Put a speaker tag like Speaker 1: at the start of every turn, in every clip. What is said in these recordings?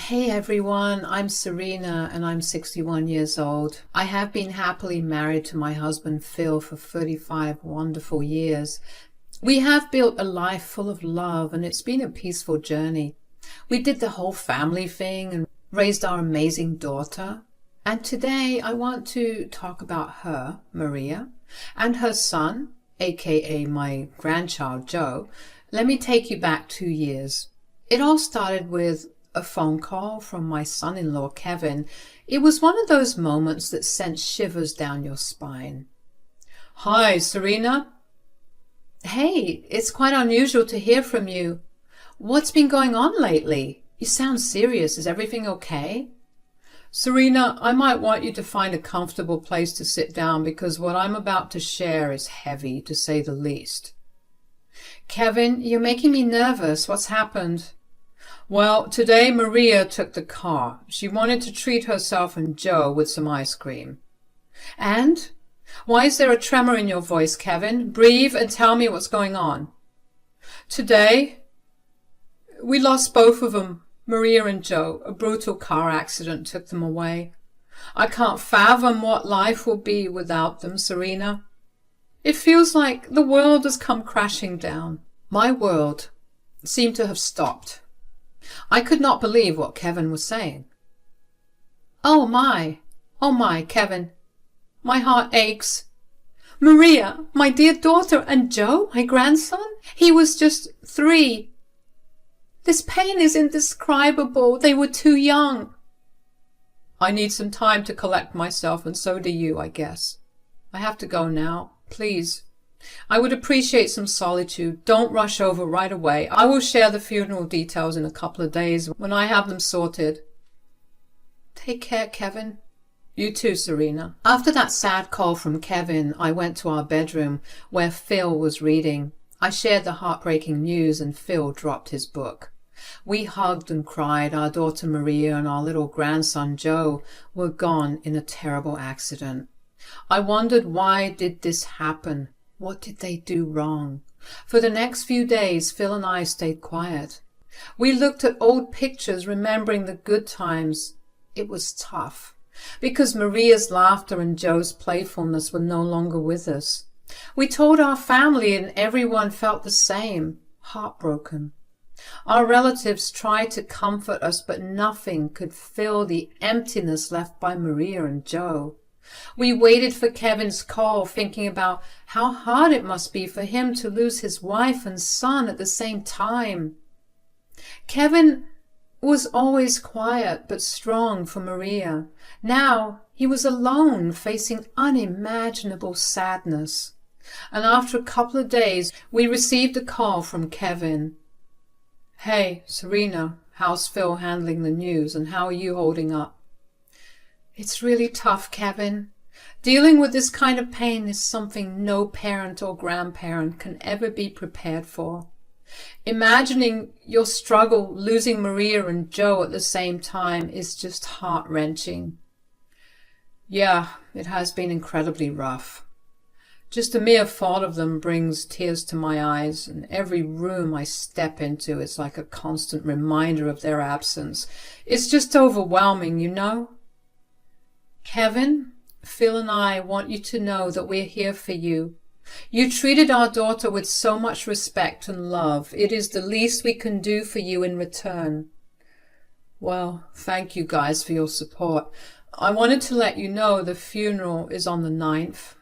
Speaker 1: Hey everyone, I'm Serena and I'm 61 years old. I have been happily married to my husband Phil for 35 wonderful years. We have built a life full of love and it's been a peaceful journey. We did the whole family thing and raised our amazing daughter. And today I want to talk about her, Maria, and her son, aka my grandchild Joe. Let me take you back 2 years. It all started with a phone call from my son-in-law Kevin. It was one of those moments that sent shivers down your spine. "Hi, Serena." "Hey, it's quite unusual to hear from you. What's been going on lately? You sound serious. Is everything okay?" "Serena, I might want you to find a comfortable place to sit down because what I'm about to share is heavy, to say the least." "Kevin, you're making me nervous. What's happened?" "Well, today Maria took the car. She wanted to treat herself and Joe with some ice cream." "And? Why is there a tremor in your voice, Kevin? Breathe and tell me what's going on." "Today, we lost both of them, Maria and Joe. A brutal car accident took them away. I can't fathom what life will be without them, Serena. It feels like the world has come crashing down." My world seemed to have stopped. I could not believe what Kevin was saying. Oh my, Kevin. My heart aches. Maria, my dear daughter, and Joe, my grandson, he was just 3. This pain is indescribable. They were too young. I need some time to collect myself, and so do you, I guess. I have to go now. Please. I would appreciate some solitude. Don't rush over right away. I will share the funeral details in a couple of days when I have them sorted. Take care, Kevin. You too, Serena. After that sad call from Kevin, I went to our bedroom where Phil was reading. I shared the heartbreaking news and Phil dropped his book. We hugged and cried. Our daughter Maria and our little grandson Joe were gone in a terrible accident. I wondered, why did this happen? What did they do wrong? For the next few days, Phil and I stayed quiet. We looked at old pictures, remembering the good times. It was tough, because Maria's laughter and Joe's playfulness were no longer with us. We told our family and everyone felt the same, heartbroken. Our relatives tried to comfort us, but nothing could fill the emptiness left by Maria and Joe. We waited for Kevin's call, thinking about how hard it must be for him to lose his wife and son at the same time. Kevin was always quiet but strong for Maria. Now he was alone, facing unimaginable sadness. And after a couple of days, we received a call from Kevin. "Hey, Serena, how's Phil handling the news and how are you holding up?" "It's really tough, Kevin. Dealing with this kind of pain is something no parent or grandparent can ever be prepared for. Imagining your struggle losing Maria and Joe at the same time is just heart-wrenching." "Yeah, it has been incredibly rough. Just the mere thought of them brings tears to my eyes, and every room I step into is like a constant reminder of their absence. It's just overwhelming, you know? Kevin, Phil and I want you to know that we're here for you. You treated our daughter with so much respect and love. It is the least we can do for you in return." "Well, thank you guys for your support. I wanted to let you know the funeral is on the 9th.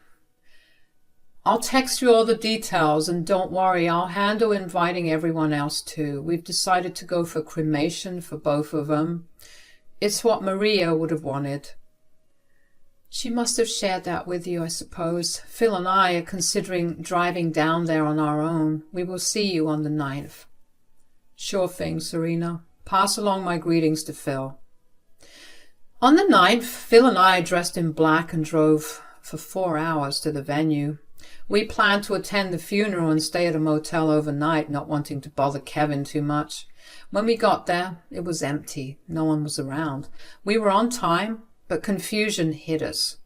Speaker 1: I'll text you all the details, and don't worry, I'll handle inviting everyone else too. We've decided to go for cremation for both of them. It's what Maria would have wanted." "She must have shared that with you, I suppose. Phil and I are considering driving down there on our own. We will see you on the 9th. "Sure thing, Serena. Pass along my greetings to Phil." On the 9th, Phil and I dressed in black and drove for 4 hours to the venue. We planned to attend the funeral and stay at a motel overnight, not wanting to bother Kevin too much. When we got there, it was empty. No one was around. We were on time, but confusion hit us.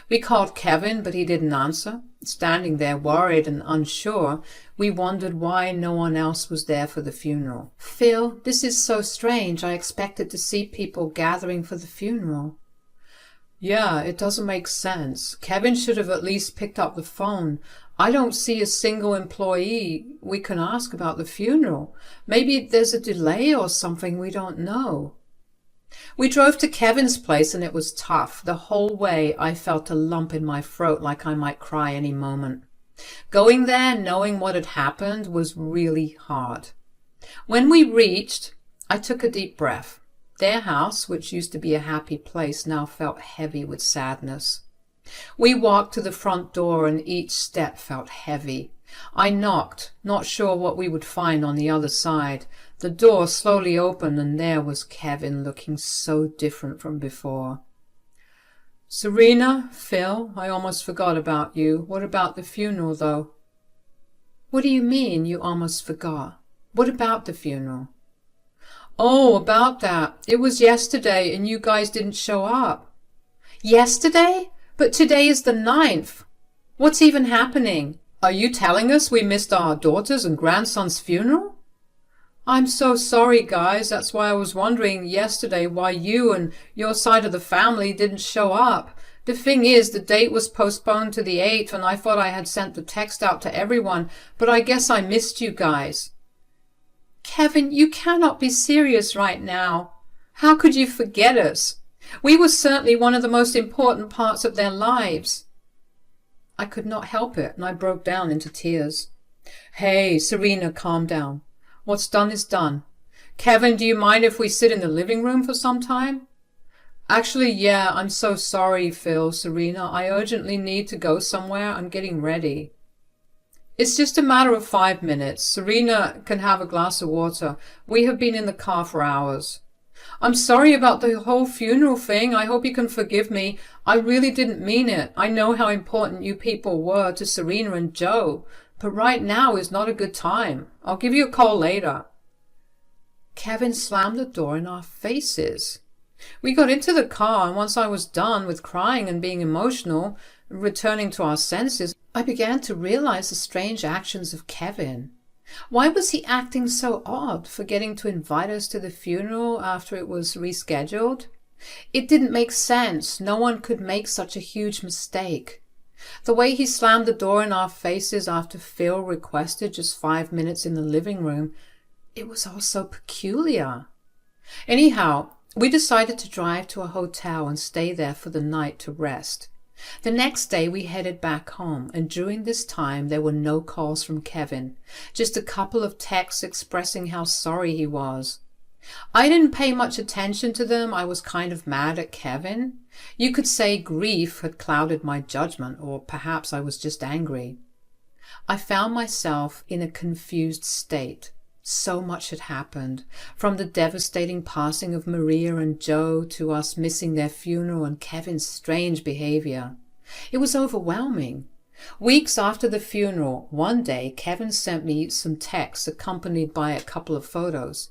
Speaker 1: We called Kevin, but he didn't answer. Standing there worried and unsure, we wondered why no one else was there for the funeral. Phil, this is so strange. I expected to see people gathering for the funeral. Yeah, it doesn't make sense. Kevin should have at least picked up the phone. I don't see a single employee we can ask about the funeral. Maybe there's a delay or something we don't know. We drove to Kevin's place and it was tough. The whole way I felt a lump in my throat like I might cry any moment. Going there, knowing what had happened, was really hard. When we reached, I took a deep breath. Their house, which used to be a happy place, now felt heavy with sadness. We walked to the front door and each step felt heavy. I knocked, not sure what we would find on the other side. The door slowly opened and there was Kevin, looking so different from before. Serena, Phil, I almost forgot about you. What about the funeral, though? What do you mean, you almost forgot? What about the funeral? Oh, about that. It was yesterday and you guys didn't show up. Yesterday? But today is the 9th. What's even happening? Are you telling us we missed our daughter's and grandson's funeral? I'm so sorry, guys. That's why I was wondering yesterday why you and your side of the family didn't show up. The thing is, the date was postponed to the 8th and I thought I had sent the text out to everyone, but I guess I missed you guys. Kevin, you cannot be serious right now. How could you forget us? We were certainly one of the most important parts of their lives. I could not help it, and I broke down into tears. Hey, Serena, calm down. What's done is done. Kevin, do you mind if we sit in the living room for some time? Actually, yeah, I'm so sorry, Phil, Serena. I urgently need to go somewhere. I'm getting ready. It's just a matter of 5 minutes. Serena can have a glass of water. We have been in the car for hours. I'm sorry about the whole funeral thing. I hope you can forgive me. I really didn't mean it. I know how important you people were to Serena and Joe, but right now is not a good time. I'll give you a call later. Kevin slammed the door in our faces. We got into the car, and once I was done with crying and being emotional, returning to our senses, I began to realize the strange actions of Kevin. Why was he acting so odd, forgetting to invite us to the funeral after it was rescheduled? It didn't make sense. No one could make such a huge mistake. The way he slammed the door in our faces after Phil requested just 5 minutes in the living room, it was all so peculiar. Anyhow, we decided to drive to a hotel and stay there for the night to rest. The next day we headed back home, and during this time there were no calls from Kevin, just a couple of texts expressing how sorry he was. I didn't pay much attention to them. I was kind of mad at Kevin. You could say grief had clouded my judgment, or perhaps I was just angry. I found myself in a confused state. So much had happened, from the devastating passing of Maria and Joe to us missing their funeral and Kevin's strange behavior. It was overwhelming. Weeks after the funeral, one day Kevin sent me some texts accompanied by a couple of photos.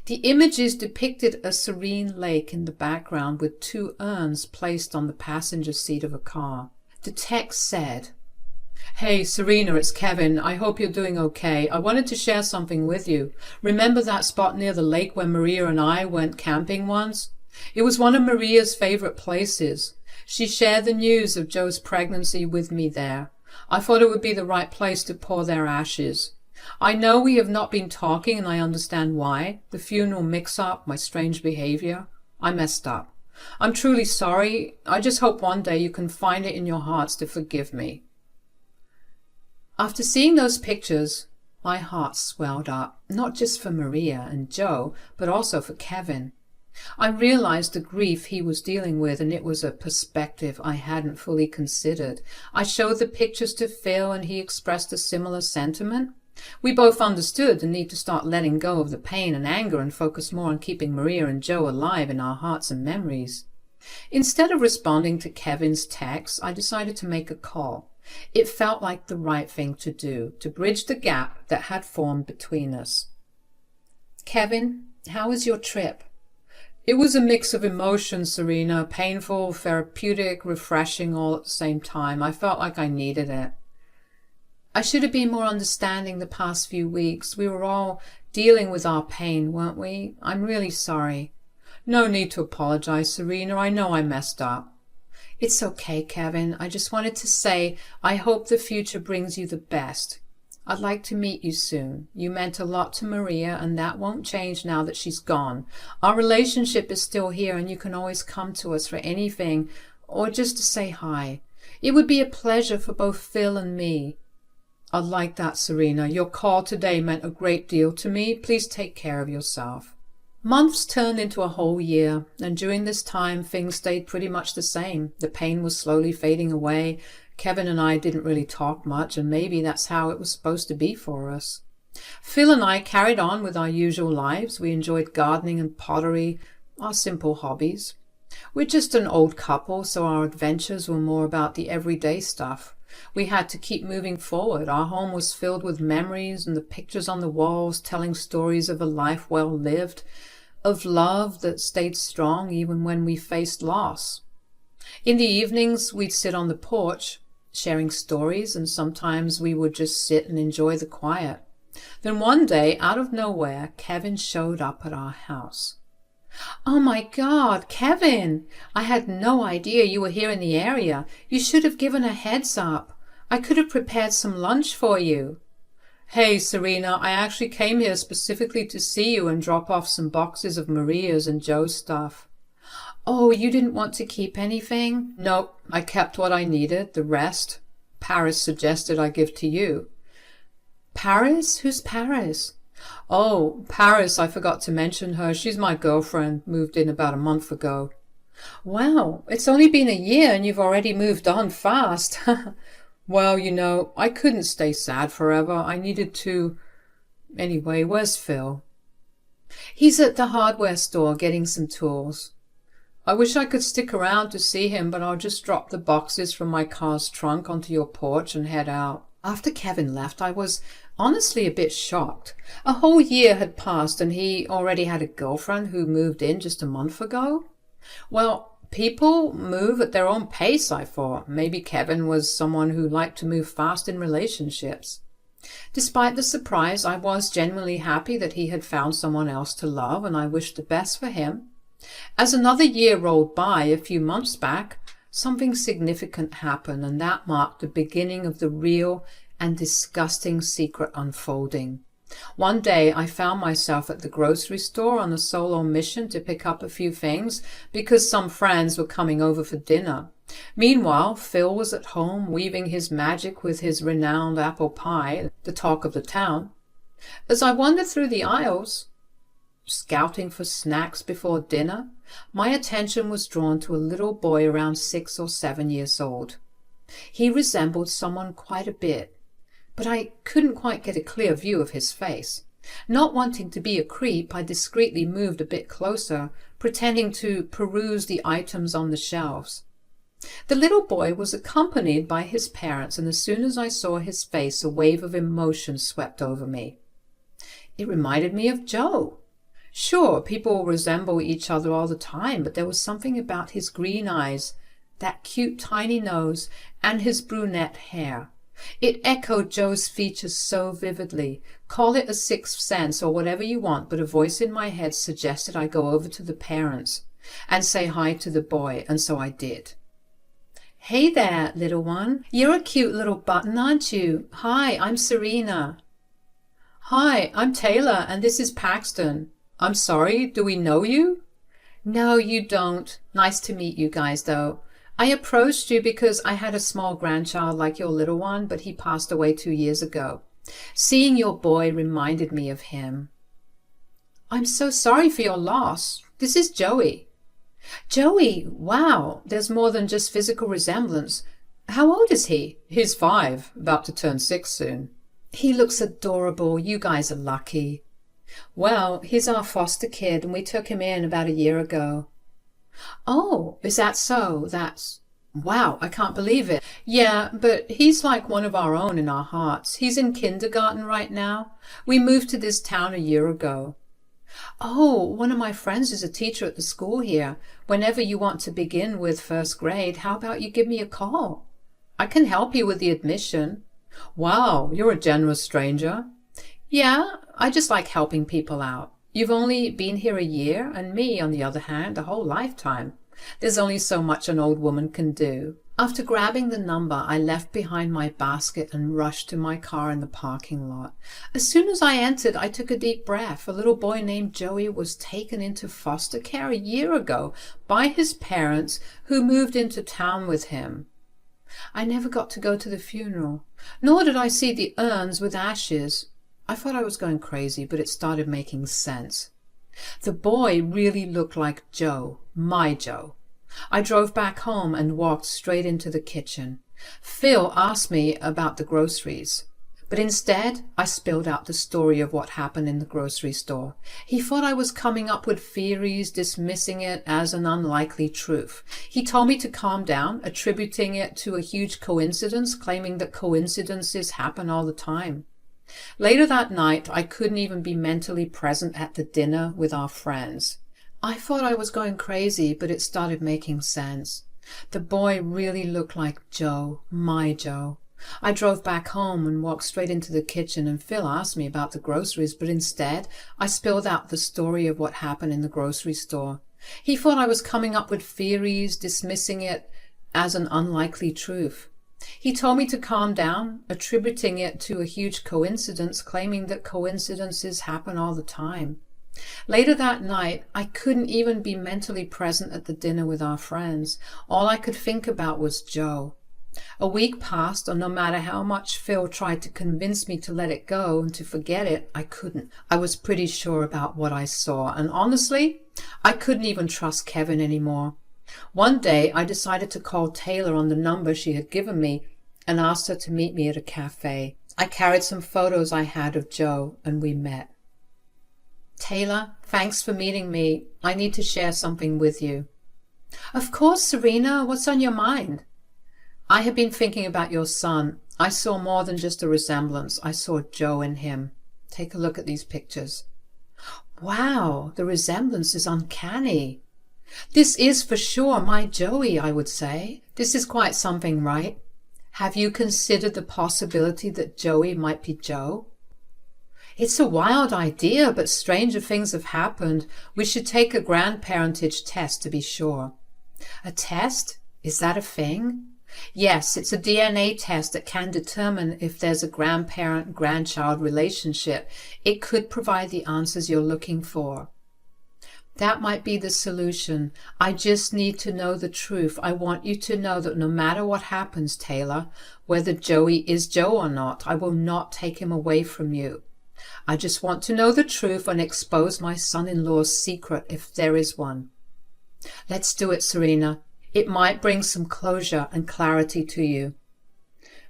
Speaker 1: The images depicted a serene lake in the background with 2 urns placed on the passenger seat of a car. The text said, Hey, Serena, it's Kevin. I hope you're doing okay. I wanted to share something with you. Remember that spot near the lake where Maria and I went camping once? It was one of Maria's favorite places. She shared the news of Joe's pregnancy with me there. I thought it would be the right place to pour their ashes. I know we have not been talking, and I understand why. The funeral mix-up, my strange behavior. I messed up. I'm truly sorry. I just hope one day you can find it in your hearts to forgive me. After seeing those pictures, my heart swelled up, not just for Maria and Joe, but also for Kevin. I realized the grief he was dealing with, and it was a perspective I hadn't fully considered. I showed the pictures to Phil, and he expressed a similar sentiment. We both understood the need to start letting go of the pain and anger and focus more on keeping Maria and Joe alive in our hearts and memories. Instead of responding to Kevin's text, I decided to make a call. It felt like the right thing to do, to bridge the gap that had formed between us. Kevin, how was your trip? It was a mix of emotions, Serena, painful, therapeutic, refreshing all at the same time. I felt like I needed it. I should have been more understanding the past few weeks. We were all dealing with our pain, weren't we? I'm really sorry. No need to apologize, Serena. I know I messed up. It's okay, Kevin. I just wanted to say I hope the future brings you the best. I'd like to meet you soon. You meant a lot to Maria, and that won't change now that she's gone. Our relationship is still here, and you can always come to us for anything or just to say hi. It would be a pleasure for both Phil and me. I'd like that, Serena. Your call today meant a great deal to me. Please take care of yourself. Months turned into a whole year, and during this time things stayed pretty much the same. The pain was slowly fading away. Kevin and I didn't really talk much, and maybe that's how it was supposed to be for us. Phil and I carried on with our usual lives. We enjoyed gardening and pottery, our simple hobbies. We're just an old couple, so our adventures were more about the everyday stuff. We had to keep moving forward. Our home was filled with memories, and the pictures on the walls telling stories of a life well lived, of love that stayed strong even when we faced loss. In the evenings, we'd sit on the porch, sharing stories, and sometimes we would just sit and enjoy the quiet. Then one day, out of nowhere, Kevin showed up at our house. Oh my God, Kevin! I had no idea you were here in the area. You should have given a heads up. I could have prepared some lunch for you. Hey, Serena, I actually came here specifically to see you and drop off some boxes of Maria's and Joe's stuff. Oh, you didn't want to keep anything? Nope, I kept what I needed. The rest, Paris suggested I give to you. Paris? Who's Paris? Oh, Paris, I forgot to mention her. She's my girlfriend, moved in about a month ago. Wow, it's only been a year and you've already moved on fast. Well, you know, I couldn't stay sad forever. I needed to. Anyway, where's Phil? He's at the hardware store getting some tools. I wish I could stick around to see him, but I'll just drop the boxes from my car's trunk onto your porch and head out. After Kevin left, I was honestly a bit shocked. A whole year had passed and he already had a girlfriend who moved in just a month ago. Well, people move at their own pace, I thought. Maybe Kevin was someone who liked to move fast in relationships. Despite the surprise, I was genuinely happy that he had found someone else to love, and I wished the best for him. As another year rolled by, a few months back, something significant happened, and that marked the beginning of the real and disgusting secret unfolding. One day I found myself at the grocery store on a solo mission to pick up a few things because some friends were coming over for dinner. Meanwhile, Phil was at home weaving his magic with his renowned apple pie, the talk of the town. As I wandered through the aisles, scouting for snacks before dinner, my attention was drawn to a little boy around 6 or 7 years old. He resembled someone quite a bit, but I couldn't quite get a clear view of his face. Not wanting to be a creep, I discreetly moved a bit closer, pretending to peruse the items on the shelves. The little boy was accompanied by his parents, and as soon as I saw his face, a wave of emotion swept over me. It reminded me of Joe. Sure, people resemble each other all the time, but there was something about his green eyes, that cute tiny nose, and his brunette hair. It echoed Joe's features so vividly. Call it a sixth sense or whatever you want, but a voice in my head suggested I go over to the parents and say hi to the boy, and so I did. Hey there, little one. You're a cute little button, aren't you? Hi, I'm Serena. Hi, I'm Taylor, and this is Paxton. I'm sorry, do we know you? No, you don't. Nice to meet you guys, though. I approached you because I had a small grandchild like your little one, but he passed away 2 years ago. Seeing your boy reminded me of him. I'm so sorry for your loss. This is Joey. Joey, wow, there's more than just physical resemblance. How old is he? He's 5, about to turn 6 soon. He looks adorable. You guys are lucky. Well, he's our foster kid, and we took him in about a year ago. Oh, is that so? Wow, I can't believe it. Yeah, but he's like one of our own in our hearts. He's in kindergarten right now. We moved to this town a year ago. Oh, one of my friends is a teacher at the school here. Whenever you want to begin with first grade, how about you give me a call? I can help you with the admission. Wow, you're a generous stranger. Yeah, I just like helping people out. You've only been here a year, and me, on the other hand, a whole lifetime. There's only so much an old woman can do. After grabbing the number, I left behind my basket and rushed to my car in the parking lot. As soon as I entered, I took a deep breath. A little boy named Joey was taken into foster care a year ago by his parents, who moved into town with him. I never got to go to the funeral, nor did I see the urns with ashes. I thought I was going crazy, but it started making sense. The boy really looked like Joe, my Joe. I drove back home and walked straight into the kitchen. Phil asked me about the groceries, but instead I spilled out the story of what happened in the grocery store. He thought I was coming up with theories, dismissing it as an unlikely truth. He told me to calm down, attributing it to a huge coincidence, claiming that coincidences happen all the time. Later that night, I couldn't even be mentally present at the dinner with our friends. I thought I was going crazy, but it started making sense. The boy really looked like Joe, my Joe. I drove back home and walked straight into the kitchen, and Phil asked me about the groceries, but instead I spilled out the story of what happened in the grocery store. He thought I was coming up with theories, dismissing it as an unlikely truth. He told me to calm down, attributing it to a huge coincidence, claiming that coincidences happen all the time. Later that night, I couldn't even be mentally present at the dinner with our friends. All I could think about was Joe. A week passed, and no matter how much Phil tried to convince me to let it go and to forget it, I couldn't. I was pretty sure about what I saw, and honestly, I couldn't even trust Kevin anymore. One day, I decided to call Taylor on the number she had given me and asked her to meet me at a cafe. I carried some photos I had of Joe, and we met. Taylor, thanks for meeting me. I need to share something with you. Of course, Serena. What's on your mind? I have been thinking about your son. I saw more than just a resemblance. I saw Joe in him. Take a look at these pictures. Wow, the resemblance is uncanny. This is for sure my Joey, I would say. This is quite something, right? Have you considered the possibility that Joey might be Joe? It's a wild idea, but stranger things have happened. We should take a grandparentage test to be sure. A test? Is that a thing? Yes, it's a DNA test that can determine if there's a grandparent-grandchild relationship. It could provide the answers you're looking for. That might be the solution. I just need to know the truth. I want you to know that no matter what happens, Taylor, whether Joey is Joe or not, I will not take him away from you. I just want to know the truth and expose my son-in-law's secret if there is one. Let's do it, Serena. It might bring some closure and clarity to you.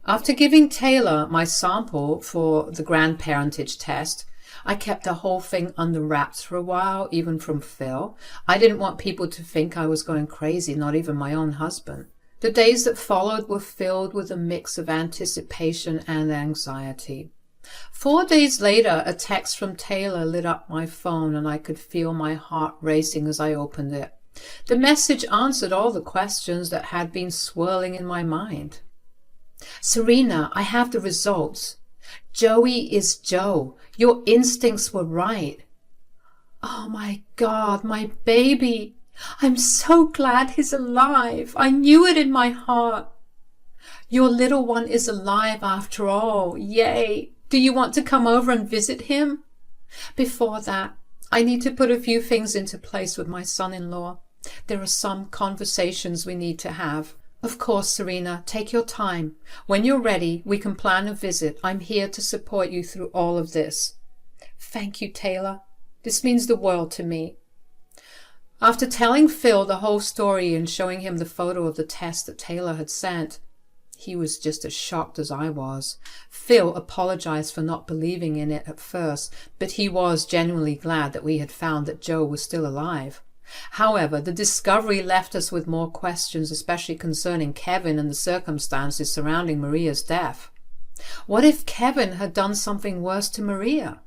Speaker 1: After giving Taylor my sample for the grandparentage test, I kept the whole thing under wraps for a while, even from Phil. I didn't want people to think I was going crazy, not even my own husband. The days that followed were filled with a mix of anticipation and anxiety. 4 days later, a text from Taylor lit up my phone, and I could feel my heart racing as I opened it. The message answered all the questions that had been swirling in my mind. Serena, I have the results. Joey is Joe. Your instincts were right. Oh my God, my baby. I'm so glad he's alive. I knew it in my heart. Your little one is alive after all. Yay. Do you want to come over and visit him? Before that, I need to put a few things into place with my son-in-law. There are some conversations we need to have. Of course, Serena, take your time. When you're ready, we can plan a visit. I'm here to support you through all of this. Thank you, Taylor. This means the world to me. After telling Phil the whole story and showing him the photo of the test that Taylor had sent, he was just as shocked as I was. Phil apologized for not believing in it at first, but he was genuinely glad that we had found that Joe was still alive. However, the discovery left us with more questions, especially concerning Kevin and the circumstances surrounding Maria's death. What if Kevin had done something worse to Maria?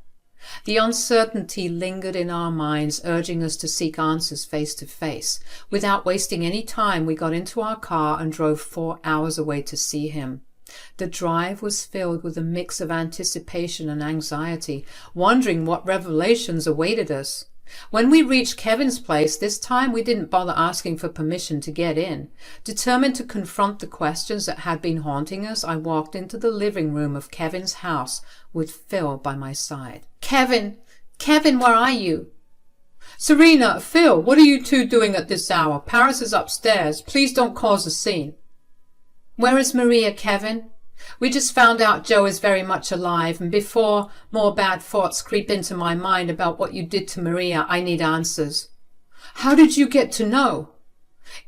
Speaker 1: The uncertainty lingered in our minds, urging us to seek answers face to face. Without wasting any time, we got into our car and drove 4 hours away to see him. The drive was filled with a mix of anticipation and anxiety, wondering what revelations awaited us. When we reached Kevin's place, this time we didn't bother asking for permission to get in. Determined to confront the questions that had been haunting us, I walked into the living room of Kevin's house with Phil by my side. Kevin, where are you? Serena, Phil, what are you two doing at this hour? Paris is upstairs. Please don't cause a scene. Where is Maria, Kevin? We just found out Joe is very much alive, and before more bad thoughts creep into my mind about what you did to Maria, I need answers. How did you get to know?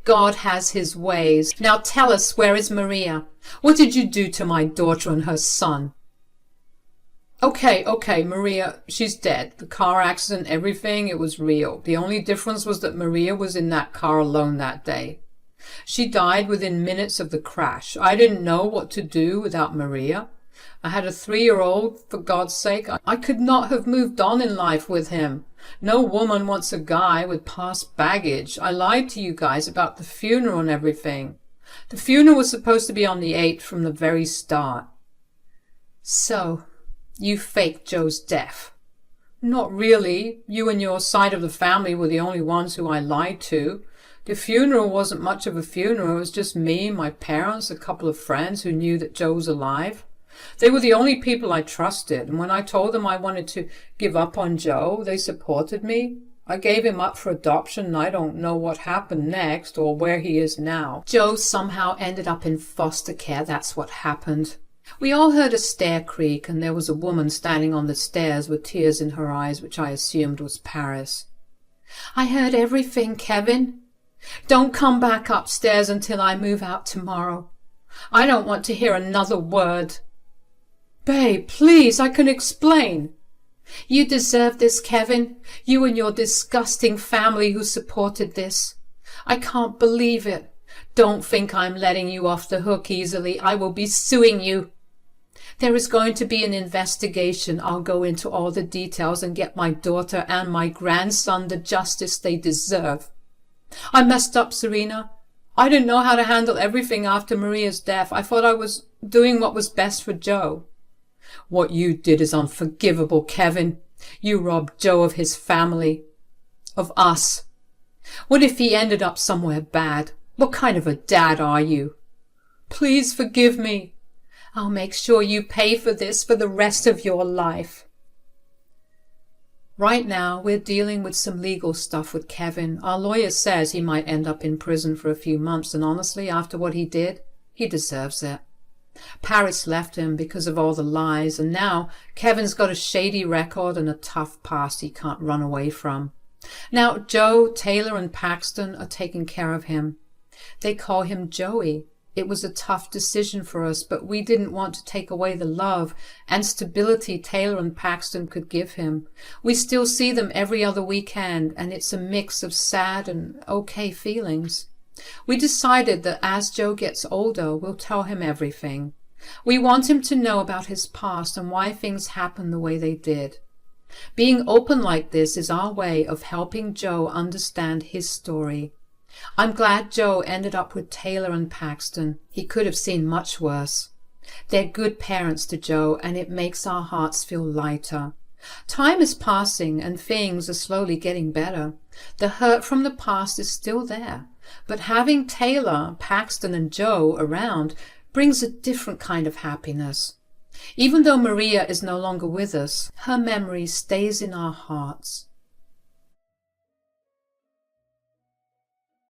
Speaker 1: God has his ways. Now tell us, where is Maria? What did you do to my daughter and her son? Okay, Maria, she's dead. The car accident, everything, it was real. The only difference was that Maria was in that car alone that day. She died within minutes of the crash. I didn't know what to do without Maria. I had a 3-year-old, for God's sake. I could not have moved on in life with him. No woman wants a guy with past baggage. I lied to you guys about the funeral and everything. The funeral was supposed to be on the 8th from the very start. So, you faked Joe's death. Not really. You and your side of the family were the only ones who I lied to. The funeral wasn't much of a funeral. It was just me, my parents, a couple of friends who knew that Joe was alive. They were the only people I trusted, and when I told them I wanted to give up on Joe, they supported me. I gave him up for adoption, and I don't know what happened next or where he is now. Joe somehow ended up in foster care. That's what happened. We all heard a stair creak, and there was a woman standing on the stairs with tears in her eyes, which I assumed was Paris. I heard everything, Kevin. Don't come back upstairs until I move out tomorrow. I don't want to hear another word. Babe, please, I can explain. You deserve this, Kevin. You and your disgusting family who supported this. I can't believe it. Don't think I'm letting you off the hook easily. I will be suing you. There is going to be an investigation. I'll go into all the details and get my daughter and my grandson the justice they deserve. I messed up, Serena. I didn't know how to handle everything after Maria's death. I thought I was doing what was best for Joe. What you did is unforgivable, Kevin. You robbed Joe of his family. Of us. What if he ended up somewhere bad? What kind of a dad are you? Please forgive me. I'll make sure you pay for this for the rest of your life. Right now, we're dealing with some legal stuff with Kevin. Our lawyer says he might end up in prison for a few months, and honestly, after what he did, he deserves it. Paris left him because of all the lies, and now Kevin's got a shady record and a tough past he can't run away from. Now Joe, Taylor, and Paxton are taking care of him. They call him Joey. It was a tough decision for us, but we didn't want to take away the love and stability Taylor and Paxton could give him. We still see them every other weekend, and it's a mix of sad and okay feelings. We decided that as Joe gets older, we'll tell him everything. We want him to know about his past and why things happened the way they did. Being open like this is our way of helping Joe understand his story. I'm glad Joe ended up with Taylor and Paxton. He could have seen much worse. They're good parents to Joe, and it makes our hearts feel lighter. Time is passing, and things are slowly getting better. The hurt from the past is still there, but having Taylor, Paxton, and Joe around brings a different kind of happiness. Even though Maria is no longer with us, her memory stays in our hearts.